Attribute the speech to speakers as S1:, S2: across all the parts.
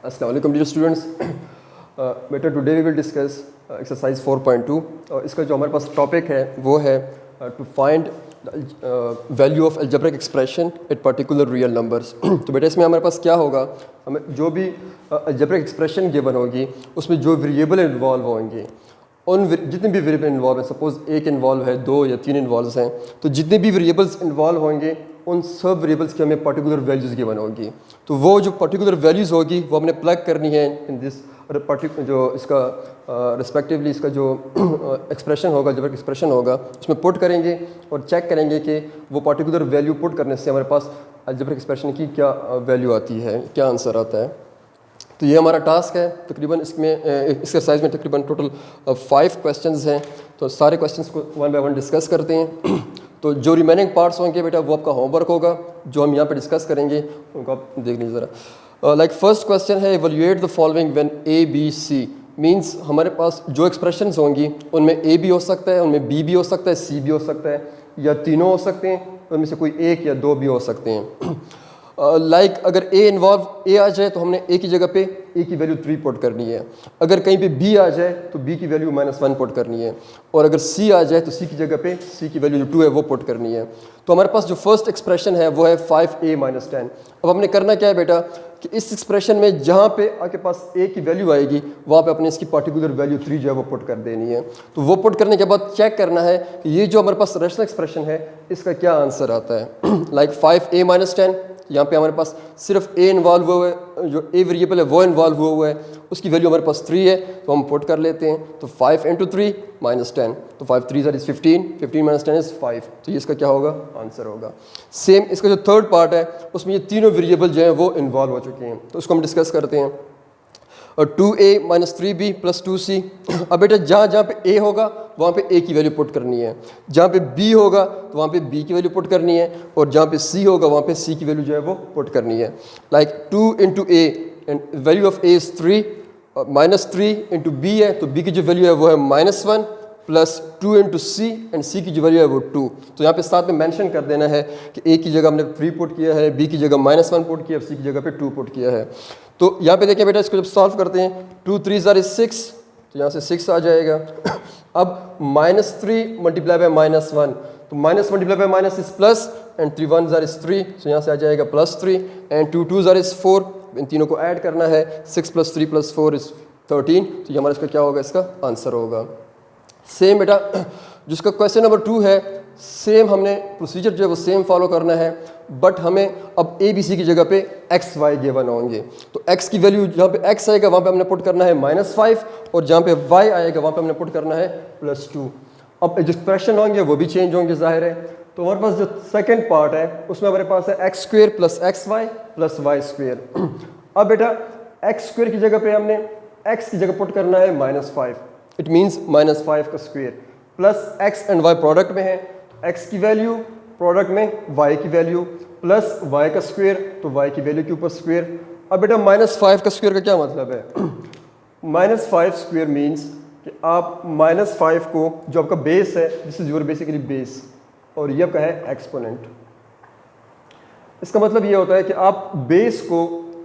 S1: अस्सलाम वालेकुम dear students. बेटा today we will discuss exercise 4.2 और इसका जो हमारे पास टॉपिक है वो है to find value of algebraic expression at particular real numbers. तो बेटा इसमें हमारे पास क्या होगा, हमें जो भी अलजेब्रिक एक्सप्रेशन गिवन होगी उसमें जो वेरिएबल इन्वॉल्व होंगे उन जितने भी वेरिएबल इन्वॉल्व हैं, सपोज एक इन्वॉल्व है, दो या तीन इन्वॉल्व हैं, तो जितने भी वेरिएबल्स इन्वॉल्व होंगे उन सब वेरिएबल्स की हमें पर्टिकुलर वैल्यूज़ गिवन होगी। तो वो जो पर्टिकुलर वैल्यूज़ होगी वो हमने प्लग करनी है इन दिस पर्टिकुलर जो इसका रिस्पेक्टिवली इसका जो एक्सप्रेशन होगा, जब एक्सप्रेशन होगा उसमें पुट करेंगे और चेक करेंगे कि वो पर्टिकुलर वैल्यू पुट करने से हमारे पास अलजेब्रिक एक्सप्रेशन की क्या वैल्यू आती है, क्या आंसर आता है। तो ये हमारा टास्क है। तकरीबन इसमें इस एक्सरसाइज में तकरीबन टोटल 5 क्वेश्चंस हैं। तो सारे क्वेश्चंस को वन बाय वन डिस्कस करते हैं। तो जो रिमेनिंग पार्ट्स होंगे बेटा वो आपका होमवर्क होगा, जो हम यहाँ पे डिस्कस करेंगे उनको आप देख लीजिए ज़रा। लाइक फर्स्ट क्वेश्चन है evaluate the following when a b c. Means हमारे पास जो एक्सप्रेशंस होंगी उनमें ए भी हो सकता है, उनमें बी भी हो सकता है, सी भी हो सकता है, या तीनों हो सकते हैं, उनमें से कोई एक या दो भी हो सकते हैं। लाइक अगर ए इन्वॉल्व ए आ जाए तो हमने ए की जगह पे ए की वैल्यू 3 पुट करनी है। अगर कहीं पे बी आ जाए तो बी की वैल्यू -1 पुट करनी है। और अगर सी आ जाए तो सी की जगह पे सी की वैल्यू जो 2 है वो पुट करनी है। तो हमारे पास जो फर्स्ट एक्सप्रेशन है वो है 5a - 10। अब हमने करना क्या है बेटा कि इस एक्सप्रेशन में जहाँ पे आपके पास ए की वैल्यू आएगी वहाँ पे अपने इसकी पर्टिकुलर वैल्यू 3 जो है वो पुट कर देनी है। तो वो पुट करने के बाद चेक करना है कि ये जो हमारे पास रैशनल एक्सप्रेशन है इसका क्या आंसर आता है। लाइक 5a - 10, यहाँ पे हमारे पास सिर्फ ए इन्वॉल्व हुआ है, जो ए वेरिएबल है वो इन्वॉल्व हुआ है, उसकी वैल्यू हमारे पास 3 है, तो हम पुट कर लेते हैं। तो 5 × 3 - 10, तो 5 3 इज़ 15, 15 - 10 इज़ 5। तो ये इसका क्या होगा, आंसर होगा। सेम इसका जो थर्ड पार्ट है उसमें ये तीनों वेरिएबल जो हैं वो इन्वॉल्व हो चुके हैं, तो उसको हम डिस्कस करते हैं। और 2a - 3b + 2c। अब बेटा जहाँ जहाँ पे a होगा वहाँ पे a की वैल्यू पुट करनी है, जहाँ पे b होगा तो वहाँ पे b की वैल्यू पुट करनी है, और जहाँ पे c होगा वहाँ पे c की वैल्यू जो है वो पुट करनी है। Like 2 × a and value of a is 3, -3 × b है तो b की जो वैल्यू है वो है -1, प्लस 2 × c एंड c की जो वैल्यू है वो 2। तो यहाँ पे साथ में मेंशन कर देना है कि a की जगह हमने 3 पुट किया है, b की जगह -1 पुट किया है, c की जगह पे 2 पुट किया है। तो यहाँ पे देखें बेटा, इसको जब सॉल्व करते हैं 2 3 = 6, तो यहाँ से 6 आ जाएगा। अब -3 × -1, तो minus multiply by minus is plus, and 3 1 is 3, तो यहाँ से आ जाएगा +3, एंड 2 2 इज 4। इन तीनों को ऐड करना है, 6 + 3 + 4 इज 13। तो ये हमारा इसका क्या होगा, इसका आंसर होगा। सेम बेटा जिसका क्वेश्चन नंबर 2 है, सेम हमने प्रोसीजर जो है वो सेम फॉलो करना है, बट हमें अब ए बी सी की जगह पे एक्स वाई गिवन होंगे। तो एक्स की वैल्यू जहाँ पे एक्स आएगा वहाँ पे हमने पुट करना है -5, और जहाँ पे वाई आएगा वहाँ पे हमने पुट करना है +2। अब जो एक्सप्रेशन होंगे वो भी चेंज होंगे, जाहिर है। तो हमारे पास जो सेकंड पार्ट है उसमें हमारे पास है x² + xy + y²। अब बेटा x² की जगह पे हमने x की जगह पुट करना है -5, इट मीन्स -5 का square, plus x and y product में है, x की वैल्यू प्रोडक्ट में y की वैल्यू, प्लस y का स्क्वेयर तो y की वैल्यू के ऊपर स्क्वेयर। अब बेटा -5 का स्क्वेयर का क्या मतलब है, -5 स्क्वेयर मीन्स कि आप -5 को जो आपका बेस है, this is your basically base, और ये आपका है एक्सपोनेंट। इसका मतलब ये होता है कि आप बेस को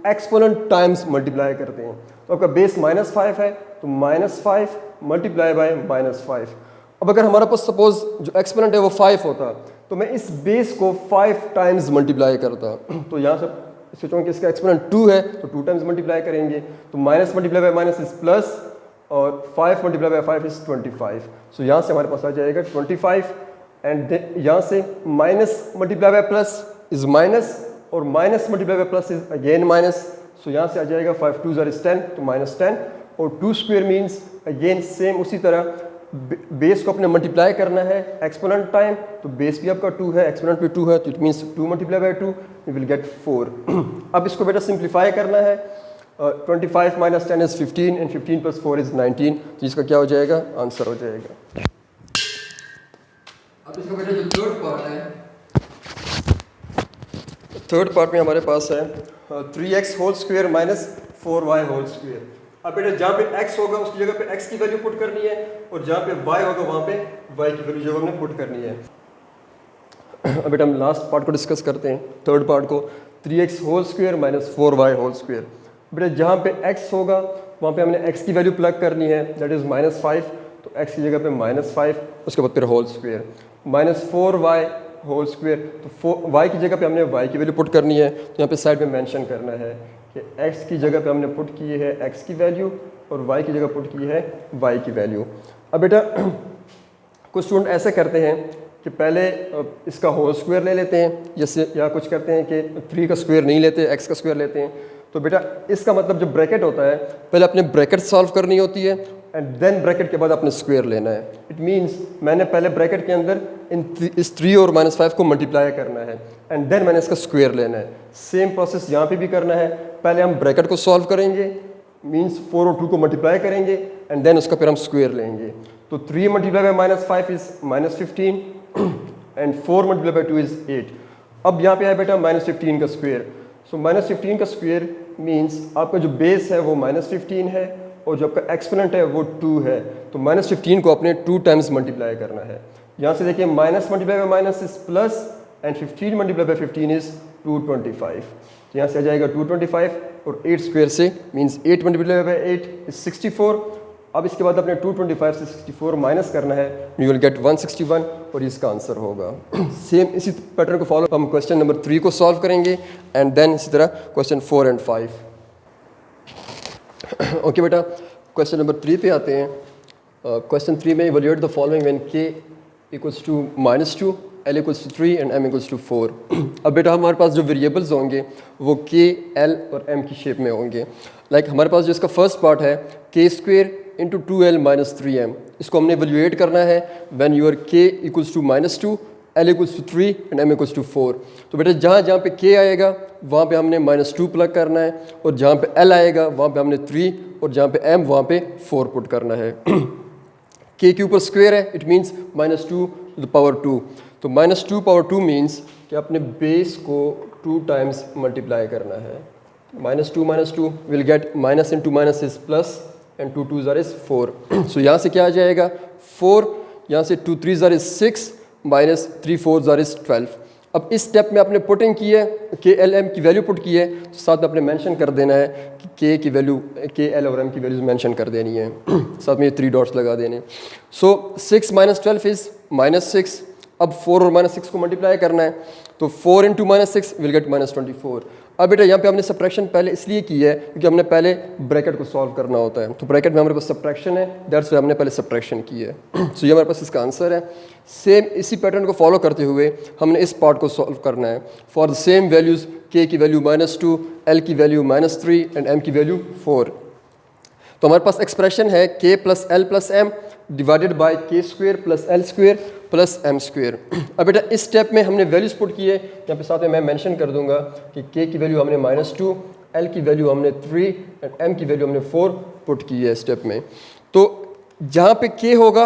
S1: एक्सपोनेंट टाइम्स मल्टीप्लाई करते हैं। तो आपका बेस -5 है तो -5 × -5। अब अगर हमारा पास सपोज जो एक्सपोनेंट है वो 5 होता तो मैं इस बेस को 5 टाइम्स मल्टीप्लाई करता। तो यहाँ से सोचो कि इसका एक्सपोनेंट 2 है तो 2 टाइम्स मल्टीप्लाई करेंगे, तो minus multiply by minus is plus, और 5 × 5 इज 25। सो यहाँ से हमारे पास आ जाएगा 25, एंड यहाँ से minus multiply by plus is minus, और minus multiply by plus is again minus. So यहाँ से आ जाएगा 5 2 इज 10, तो -10, और 2 स्क्वेयर मीन्स अगेन सेम उसी तरह बेस को अपने मल्टीप्लाई करना है एक्सपोनेंट टाइम, तो बेस भी आपका 2 है, एक्सपोनेंट भी 2 है, तो it means 2 × 2 you will get 4। अब इसको बेटा सिंप्लीफाई करना है, 25 - 10 इज 15, एंड 15 + 4 इज 19, तो इसका क्या हो जाएगा, आंसर हो जाएगा। अब इसका बेटा जो थर्ड पार्ट है, थर्ड पार्ट में हमारे पास है 3x² - 4y²। अब बेटा जहाँ पे x होगा उसकी जगह पे x की वैल्यू पुट करनी है, और जहाँ पे y होगा वहाँ पे y की वैल्यू जो हमने पुट करनी है। अब बेटा हम लास्ट पार्ट को डिस्कस करते हैं, थर्ड पार्ट को, 3x² - 4y²। बेटा जहाँ पे x होगा वहाँ पे हमने x की वैल्यू प्लग करनी है, दैट इज़ -5, तो x की जगह पे -5, उसके बाद फिर whole square, -4y whole square, तो y की जगह पे हमने y की वैल्यू पुट करनी है, तो यहाँ पे साइड में मेंशन करना है कि x की जगह पे हमने पुट की है x की वैल्यू और y की जगह पुट की है y की वैल्यू। अब बेटा कुछ स्टूडेंट ऐसे करते हैं कि पहले इसका होल स्क्वायर ले लेते हैं, जैसे या कुछ करते हैं कि 3 का स्क्वायर नहीं लेते, x का स्क्वायर लेते हैं। तो बेटा इसका मतलब जो ब्रैकेट होता है पहले अपने ब्रैकेट सॉल्व करनी होती है एंड देन ब्रैकेट के बाद अपने स्क्वायर लेना है। इट मींस मैंने पहले ब्रैकेट के अंदर इस 3 और -5 को मल्टीप्लाई करना है एंड देन मैंने इसका स्क्वायर लेना है। सेम प्रोसेस यहाँ पे भी करना है, पहले हम ब्रैकेट को सॉल्व करेंगे, मींस 4 और 2 को मल्टीप्लाई करेंगे एंड देन उसका फिर हम स्क्वायर लेंगे। तो 3 multiply by -5 is -15 and 4 multiply by 2 is 8। अब यहाँ पे है बेटा -15 का स्क्वायर, सो -15 का स्क्वायर मींस आपका जो बेस है वो -15 है और जो आपका एक्सपोनेंट है वो 2 है, तो -15 को अपने 2 टाइम्स मल्टीप्लाई करना है। यहाँ से देखिए minus multiply by minus is plus and 15 multiply by 15 is 225, तो यहाँ से आ जाएगा 225 और 8 स्क्वायर से मींस 8 मल्टीप्लाई बाय 8 इज 64। अब इसके बाद अपने 225 से 64 माइनस करना है, यू विल गेट 161 और इसका आंसर होगा। सेम इसी पैटर्न को फॉलो हम क्वेश्चन नंबर 3 को सॉल्व करेंगे एंड देन इसी तरह क्वेश्चन 4 एंड 5। ओके बेटा, क्वेश्चन नंबर 3 पे आते हैं। क्वेश्चन 3 में evaluate the following when k equals to -2, l equals to 3 and m equals to 4। अब बेटा हमारे पास जो वेरिएबल्स होंगे वो k, l और m की शेप में होंगे। लाइक हमारे पास जो इसका फर्स्ट पार्ट है k square into 2l minus 3m, इसको हमने इवैल्यूएट करना है when your k equals to -2, l equals to 3 and m equals to 4। तो बेटा जहाँ जहाँ पे k आएगा वहाँ पे हमने -2 प्लग करना है और जहाँ पे l आएगा वहाँ पे हमने 3 और जहाँ पे m वहाँ पे 4 पुट करना है। k के ऊपर स्क्वायर है, it means -2 to the power 2, तो -2 पावर 2 मीन्स कि अपने बेस को 2 टाइम्स मल्टीप्लाई करना है। -2 will get minus into minus is plus and 2 2 ज़ार इज 4, सो यहाँ से क्या आ जाएगा 4, यहाँ से 2 3 ज़ार इज 6 माइनस 3 4 ज़ार इज 12। अब इस स्टेप में आपने पुटिंग की है के एल एम की वैल्यू पुट की है, तो साथ में आपने मेंशन कर देना है कि के की वैल्यू के एल और एम की वैल्यूज मेंशन कर देनी है, साथ में ये 3 डॉट्स लगा देने। सो 6 माइनस 12 इज -6। अब 4 और -6 को मल्टीप्लाई करना है, तो 4 इंटू -6 विल गेट -24। अब बेटा यहाँ पे हमने सब्ट्रैक्शन पहले इसलिए की है क्योंकि हमने पहले ब्रैकेट को सॉल्व करना होता है, तो ब्रैकेट में हमारे पास सब्ट्रैक्शन है, दैट्स वाई हमने पहले सब्ट्रैक्शन की है। सो ये हमारे पास इसका आंसर है। सेम इसी पैटर्न को फॉलो करते हुए हमने इस पार्ट को सॉल्व करना है। For the same values k की वैल्यू -2, l की वैल्यू -3 एंड m की वैल्यू 4। तो हमारे पास एक्सप्रेशन है k plus l plus m divided by k square plus l square plus m square. अब बेटा इस स्टेप में हमने वैल्यूज पुट की है, यहाँ पे साथ में मैं मेंशन कर दूंगा कि k की वैल्यू हमने -2, l की वैल्यू हमने 3 एंड m की वैल्यू हमने 4 पुट की है स्टेप में। तो जहाँ पे k होगा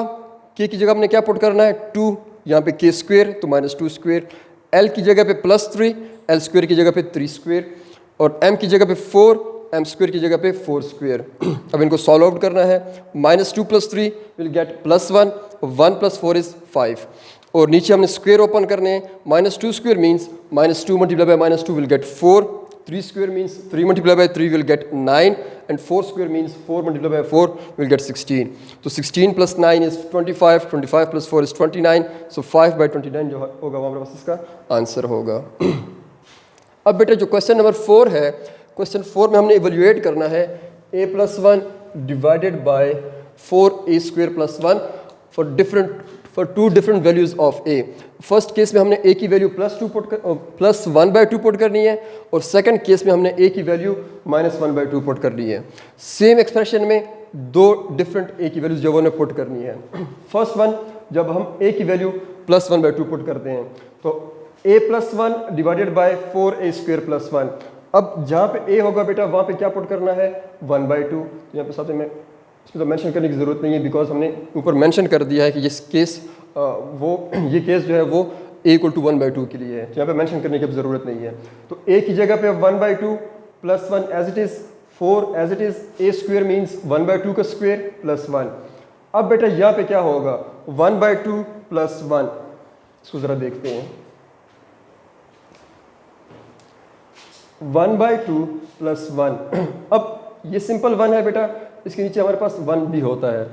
S1: k की जगह हमने क्या पुट करना है 2, यहाँ पे k स्क्वेयर तो -2 स्क्वेयर, l की जगह पे +3, l स्क्वेयर की जगह पे 3 स्क्वेयर और m की जगह पे 4, m स्क्वेयर की जगह पे 4 स्क्वेयर। अब इनको सॉल्व आउट करना है, -2 + 3 विल गेट +1, 1 + 4 इज 5 और नीचे हमने स्क्वेयर ओपन करने हैं। -2 square means -2 multiply by -2 will gate 4, 3 square means 3 multiply by 3 will get 9 and 4 square means 4 multiply by 4 will get 16। तो 16 + 9 इज 25, 25 + 4 इज 29, सो 5/29 जो होगा वो हमारे पास इसका आंसर होगा। अब बेटा जो क्वेश्चन नंबर 4 है, क्वेश्चन 4 में हमने इवैल्यूएट करना है a + 1 divided by 4a² + 1 for 2 different values of a। First case में हमने a की वैल्यू +1/2 पुट करनी है और सेकंड केस में हमने a की वैल्यू -1/2 पुट करनी है। सेम एक्सप्रेशन में 2 डिफरेंट a की वैल्यूज जो उन्हें पुट करनी है। फर्स्ट वन जब हम a की वैल्यू +1/2 पुट करते हैं तो a + 1 डिवाइडेड बाय 4a² + 1। अब जहाँ पे a होगा बेटा वहाँ पे क्या पुट करना है 1/2। यहाँ पे साथ में इसमें तो मेंशन करने की ज़रूरत नहीं है बिकॉज हमने ऊपर मेंशन कर दिया है कि ये केस ये केस जो है वो a = 1/2 के लिए है, तो यहाँ पे मेंशन करने की अब ज़रूरत नहीं है। तो a की जगह पे 1/2 + 1 as it is, 4 as it is, a square means 1/2 का स्क्वेयर + 1। अब बेटा यहाँ पे क्या होगा 1/2 + 1, इसको ज़रा देखते हैं। 1/2 प्लस 1। अब ये सिंपल 1 है बेटा, इसके नीचे हमारे पास 1 भी होता है।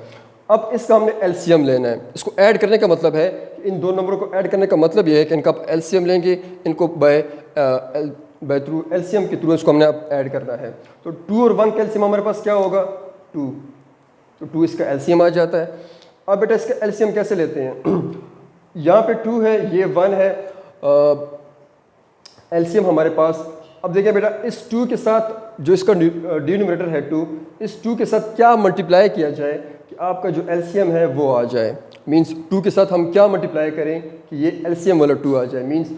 S1: अब इसका हमने एलसीएम लेना है। इसको ऐड करने का मतलब है कि इन दो नंबरों को ऐड करने का मतलब ये है कि इनका आप एलसीएम लेंगे, इनको बाय थ्रू एलसीएम के थ्रू इसको हमने अब ऐड करना है। तो 2 और 1 का एलसीएम हमारे पास क्या होगा? 2। तो 2 इसका एलसीएम आ जाता है। अब बेटा इसका एलसीएम कैसे लेते हैं? यहाँ पे 2 है, ये 1 है, एलसीएम हमारे पास। अब देखिए बेटा, इस 2 के साथ जो इसका डिनोमिनेटर है 2, इस 2 के साथ क्या मल्टीप्लाई किया जाए कि आपका जो एलसीएम है वो आ जाए। मींस 2 के साथ हम क्या मल्टीप्लाई करें कि ये एलसीएम वाला 2 आ जाए। मींस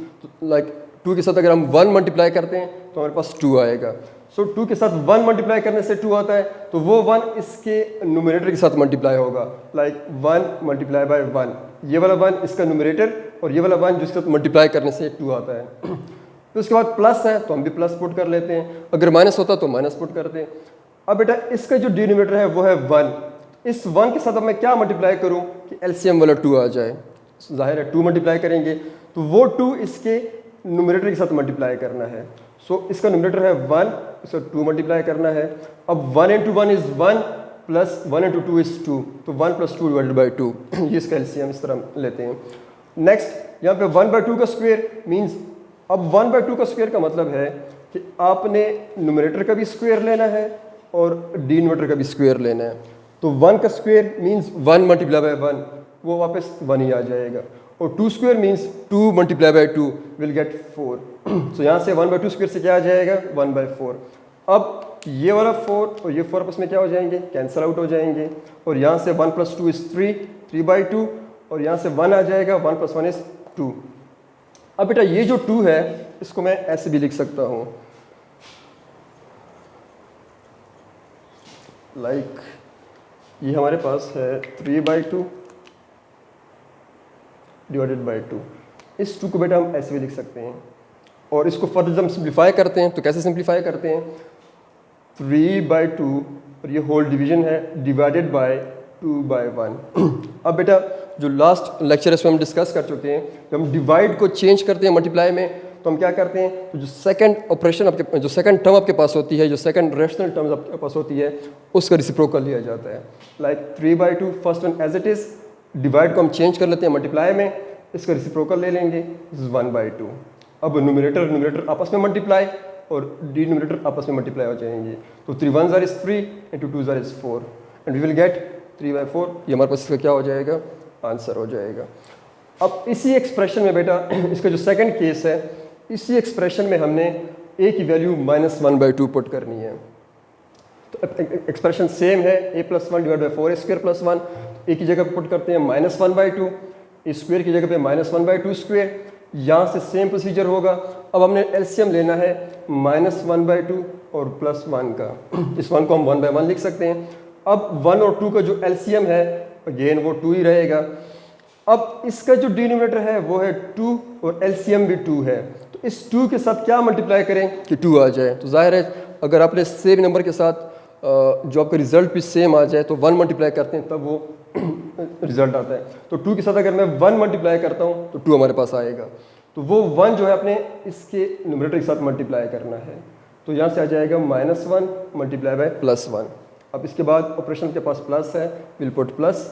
S1: लाइक 2 के साथ अगर हम 1 मल्टीप्लाई करते हैं तो हमारे पास 2 आएगा। सो 2 के साथ 1 मल्टीप्लाई करने से 2 आता है, तो वो 1 इसके न्यूमरेटर के साथ मल्टीप्लाई होगा। लाइक 1 मल्टीप्लाई बाय 1, ये वाला 1 इसका न्यूमरेटर और ये वाला 1 जिसके साथ मल्टीप्लाई करने से 2 आता है। तो उसके बाद प्लस है तो हम भी प्लस पुट कर लेते हैं, अगर माइनस होता तो माइनस पुट करते हैं। अब बेटा इसका जो डिनोमिनेटर है वो है 1। इस 1 के साथ अब मैं क्या मल्टीप्लाई करूं कि एलसीएम वाला 2 आ जाए? जाहिर है 2 मल्टीप्लाई करेंगे तो वो 2 इसके न्यूमरेटर के साथ मल्टीप्लाई करना है। सो इसका न्यूमरेटर है 1, इसका 2 मल्टीप्लाई करना है। अब 1 into 1 is 1 plus 1 into 2 is 2, तो 1 प्लस 2 डिवाइडेड बाई 2। ये इसका एलसीएम इस तरह लेते हैं। नेक्स्ट यहाँ पे 1 बाई 2 का स्क्वायर मीन्स, अब 1 बाई 2 का स्क्वायर का मतलब है कि आपने न्यूमरेटर का भी स्क्वायर लेना है और डिनोमिनेटर का भी स्क्वायर लेना है। तो 1 का स्क्वायर मीन्स 1 मल्टीप्लाई बाय 1, वो वापस 1 ही आ जाएगा। और 2 square means 2 multiply by 2 will gate 4। So यहाँ से 1 बाई 2 स्क्वायर से क्या आ जाएगा? 1 बाई 4। अब ये वाला 4 और ये 4 आपस में क्या हो जाएंगे? कैंसिल आउट हो जाएंगे। और यहाँ से 1 प्लस 2 इज 3, 3 बाई 2, और यहाँ से 1 आ जाएगा, 1 प्लस 1 इज 2। अब बेटा ये जो 2 है इसको मैं ऐसे भी लिख सकता हूँ, लाइक ये हमारे पास है 3 बाई 2 डिवाइडेड बाई 2। इस 2 को बेटा हम ऐसे भी लिख सकते हैं। और इसको फर्दर जब हम सिंप्लीफाई करते हैं तो कैसे सिंप्लीफाई करते हैं? 3 बाई 2 और ये होल डिवीजन है डिवाइडेड बाय 2 बाई 1। अब बेटा जो लास्ट लेक्चर इसमें हम डिस्कस कर चुके हैं, जब हम डिवाइड को चेंज करते हैं मल्टीप्लाई में तो हम क्या करते हैं? तो जो सेकंड ऑपरेशन आपके, जो सेकंड टर्म आपके पास होती है, जो सेकंड रेशनल टर्म आपके पास होती है, उसका रिसिप्रोकल लिया जाता है। Like 3 by 2 first one as it is, divide को हम चेंज कर लेते हैं मल्टीप्लाई में, इसका रिसिप्रोकल ले लेंगे 1 बाई 2। अब न्यूमरेटर आपस में मल्टीप्लाई और डिनोमिनेटर आपस में मल्टीप्लाई हो जाएंगे। तो 3 1 ज़ार इज 3 इंटू 2 ज़ार is 4 and we will get 3 by 4। ये हमारे पास इसका क्या हो जाएगा? आंसर हो जाएगा। अब इसी एक्सप्रेशन में बेटा इसका जो सेकंड केस है, इसी एक्सप्रेशन में हमने a की वैल्यू -1 बाई 2 पुट करनी है। तो एक्सप्रेशन सेम है, a plus 1 divide by 4 square plus 1। a की जगह पे पुट करते हैं -1 बाई 2, स्क्वायर की जगह पे -1 बाई 2 स्क्वायर। यहाँ से सेम प्रोसीजर होगा। अब हमने एलसीएम लेना है -1 बाई 2 और प्लस 1 का। इस 1 को हम 1 बाई 1 लिख सकते हैं। अब 1 और 2 का जो एलसीएम है अगेन वो 2 ही रहेगा। अब इसका जो डिनोमिनेटर है वो है 2 और एलसीएम भी 2 है, तो इस 2 के साथ क्या मल्टीप्लाई करें कि 2 आ जाए? तो जाहिर है अगर आपने सेम नंबर के साथ जो आपका रिजल्ट भी सेम आ जाए तो 1 मल्टीप्लाई करते हैं तब वो रिजल्ट आता है। तो 2 के साथ अगर मैं 1 मल्टीप्लाई करता हूँ तो 2 हमारे पास आएगा। तो वो 1 जो है अपने इसके न्यूमरेटर के साथ मल्टीप्लाई करना है। तो यहाँ से आ जाएगा -1 मल्टीप्लाई बाय +1। अब इसके बाद ऑपरेशन के पास प्लस है, विल पुट प्लस।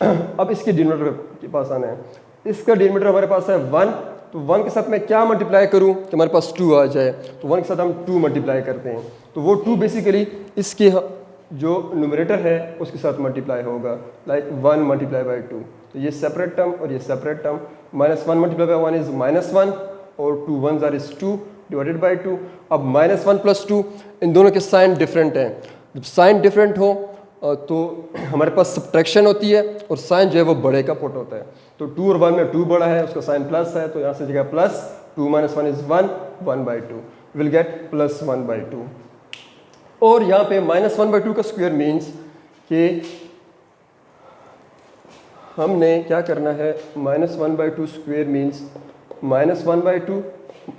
S1: अब इसके डिनोमिनेटर के पास आना है। इसका डिनोमिनेटर हमारे पास है 1, तो 1 के साथ मैं क्या मल्टीप्लाई करूं कि हमारे पास 2 आ जाए? तो 1 के साथ हम 2 मल्टीप्लाई करते हैं, तो वो 2 बेसिकली इसके जो न्यूमरेटर है उसके साथ मल्टीप्लाई होगा, लाइक 1 मल्टीप्लाई बाई 2। तो ये सेपरेट टर्म और ये separate term, -1 multiply by 1 is -1 और 2 1 ज़ार इज 2 डिवाइडेड बाई 2। अब -1 प्लस 2, इन दोनों के साइन डिफरेंट हैं। जब साइन डिफरेंट हो तो हमारे पास सब्ट्रैक्शन होती है और साइन जो है वो बड़े का पुट होता है। तो 2 और 1 में 2 बड़ा है, उसका साइन प्लस है, तो यहाँ से जगह plus 2 - 1 is 1, 1 by 2 will gate +1 by 2। और यहाँ पे -1 बाई 2 का स्क्वायर मीन्स कि हमने क्या करना है? -1 by 2 square means -1 by 2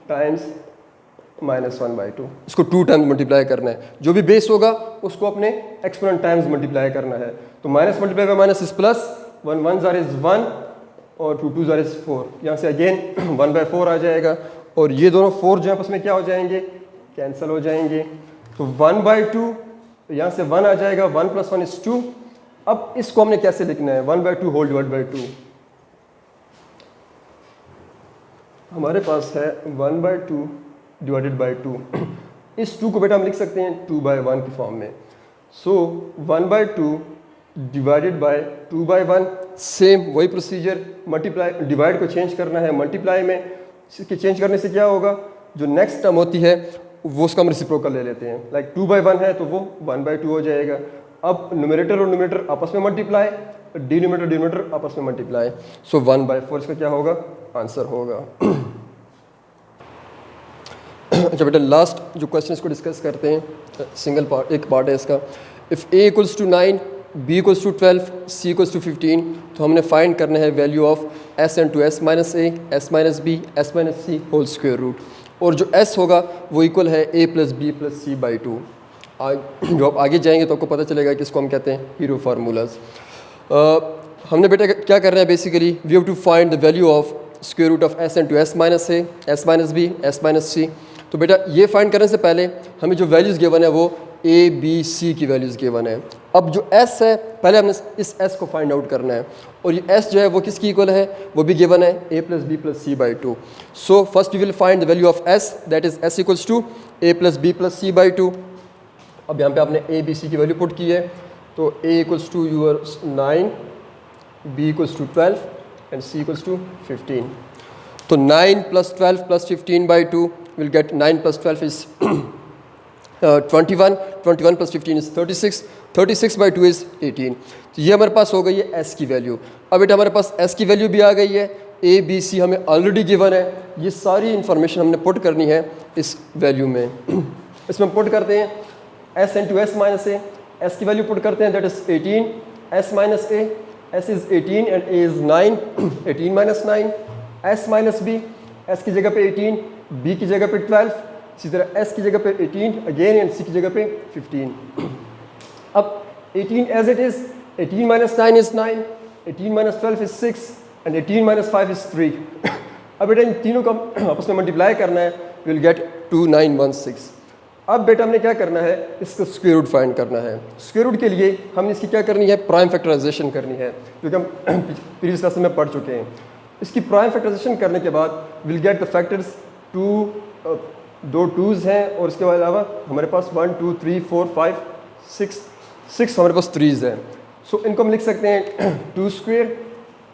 S1: times -1 by 2, इसको 2 टाइम्स मल्टीप्लाई करना है। जो भी बेस होगा उसको अपने एक्सपोनेंट टाइम्स मल्टीप्लाई करना है। तो minus multiply by minus is plus, 1 1 ज़ार इज 1 और 2 2 ज़ार इज 4। यहाँ से अगेन 1 बाई 4 आ जाएगा और ये दोनों 4 जो है आपस में क्या हो जाएंगे? कैंसिल हो जाएंगे। तो 1/2 यहाँ से 1 आ जाएगा, 1 + 1 = 2। अब इसको हमने कैसे लिखना है, 1/2 होल डिवाइड बाई 2। हमारे पास है 1/2 डिवाइडेड बाई 2। इस 2 को बेटा हम लिख सकते हैं 2/1 की फॉर्म में। सो 1/2 डिवाइडेड बाय 2/1, सेम वही प्रोसीजर, मल्टीप्लाई, डिवाइड को चेंज करना है मल्टीप्लाई में। इसके चेंज करने से क्या होगा, जो नेक्स्ट टर्म होती है वो उसका हम रेसिप्रोकल ले लेते हैं। लाइक 2/1 है तो वो 1/2 हो जाएगा। अब न्यूमरेटर और न्यूमरेटर आपस में मल्टीप्लाई, डिनोमिनेटर आपस में मल्टीप्लाई। सो 1/4 इसका क्या होगा, आंसर होगा। अच्छा बेटा, लास्ट जो क्वेश्चन इसको डिस्कस करते हैं, सिंगल पार्ट, एक पार्ट है इसका। इफ़ a = 9, b = 12, c = 15, तो हमने फाइंड करना है value of s × s - a, s - b, s - c whole square root. और जो s होगा वो इक्वल है a + b + c/2। जो आप आगे जाएंगे तो आपको पता चलेगा कि इसको हम कहते हैं हीरो फार्मूलाज। हमने बेटा क्या कर रहे हैं, basically we have to find the value of square root of s × s - a, s - b, s - c। तो बेटा ये फाइंड करने से पहले हमें जो वैल्यूज़ गिवन है वो a, b, c की वैल्यूज़ गिवन है। अब जो s है, पहले हमने इस s को फाइंड आउट करना है, और ये s जो है वो किसकी इक्वल है, वो भी गिवन है a + b + c/2। So first we will find the value of s, that is s = a + b + c/2। अब यहाँ पे आपने a, b, c की वैल्यू पुट की है, तो a = your 9, b = 12 and c = 15। तो 9 + 12 + 15/2 will get 9 + 12 is 21, 21 + 15 is 36, 36/2 is 18। तो ये हमारे पास हो गई है s की वैल्यू। अब बेटा हमारे पास s की वैल्यू भी आ गई है, a, b, c हमें ऑलरेडी गिवन है। ये सारी इंफॉर्मेशन हमने पुट करनी है इस वैल्यू में। इसमें पुट करते हैं s × s - a, s की वैल्यू पुट करते हैं, that is 18, s - a, s is 18 and a is 9, 18 - 9, s - b, s की जगह पे 18, b की जगह पे 12, इसी तरह s की जगह पे 18 अगेन एंड c की जगह पे 15। अब 18 as it is, 18 - 9 is 9, 18 - 12 is 6 and 18 - 5 is 3। अब बेटा इन तीनों को आपस में मल्टीप्लाई करना है, विल गेट 2916। अब बेटा हमने क्या करना है, इसका स्क्वायर रूट फाइंड करना है। स्क्वायर रूट के लिए हमने इसकी क्या करनी है, प्राइम फैक्टराइजेशन करनी है, क्योंकि हम प्रीवियस क्लास में पढ़ चुके हैं। इसकी प्राइम फैक्टराइजेशन करने के बाद will get the factors 2, 2 2s हैं, और इसके अलावा हमारे पास 1 2 3 4 5 6 हमारे पास 3s हैं। सो इनको हम लिख सकते हैं 2²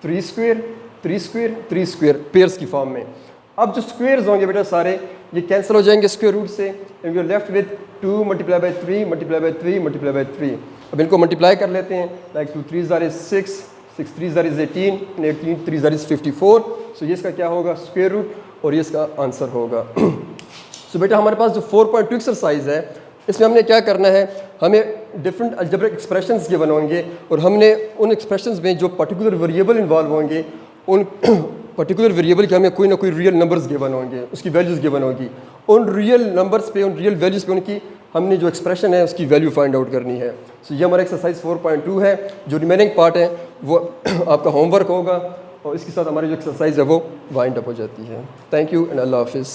S1: 3² 3² 3² पेयर्स की फॉर्म में। अब जो स्क्वेयर्स होंगे बेटा सारे ये कैंसिल हो जाएंगे स्क्वायर रूट से, and we are left with 2 × 3 × 3 × 3। अब इनको मल्टीप्लाई कर लेते हैं, like 2 3s are 6, 6 3s are 18, 18 3s are 54। सो ये इसका क्या होगा, स्क्वायर रूट, और ये इसका आंसर होगा। सो बेटा हमारे पास जो 4.2 एक्सरसाइज है, इसमें हमने क्या करना है, हमें डिफरेंट अलजेब्रिक एक्सप्रेशंस गिवन होंगे, और हमने उन एक्सप्रेशंस में जो पर्टिकुलर वेरिएबल इन्वॉल्व होंगे, उन पर्टिकुलर वेरिएबल के हमें कोई ना कोई रियल नंबर्स गिवन होंगे, उसकी वैल्यूज़ गिवन होगी। उन रियल नंबर्स पे, उन रियल वैल्यूज़ पे उनकी हमने जो एक्सप्रेशन है उसकी वैल्यू फाइंड आउट करनी है। सो ये हमारा एक्सरसाइज 4.2 है। जो रिमेनिंग पार्ट है वो आपका होमवर्क होगा, और इसके साथ हमारी जो एक्सरसाइज है वो वाइंड अप हो जाती है। थैंक यू एंड अल्लाह हाफिज़।